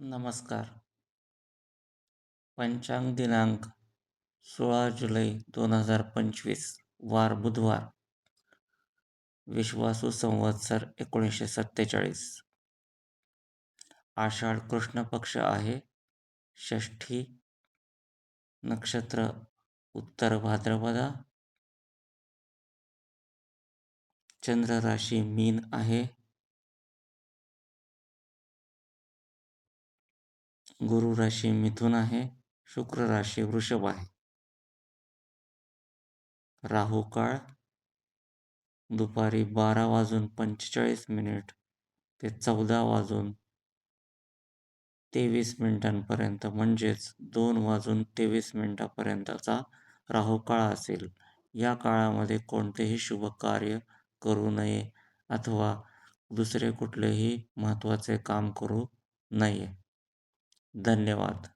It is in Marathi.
नमस्कार. पंचांग दिनांक 16 जुलै 2025 वार बुधवार. विश्वासू संवत्सर 1947. आषाढ कृष्ण पक्ष आहे. षष्ठी नक्षत्र उत्तर भाद्रपदा. चंद्र राशी मीन आहे. गुरु राशी मिथुन आहे. शुक्र राशी वृषभ आहे. राहू काळ दुपारी 12:45 ते 14:23 म्हणजेच 2:23 पर्यंतचा राहू काळ असेल. या काळामध्ये कोणतेही शुभ कार्य करू नये अथवा दुसरे कुठलेही महत्त्वाचे काम करू नये. धन्यवाद.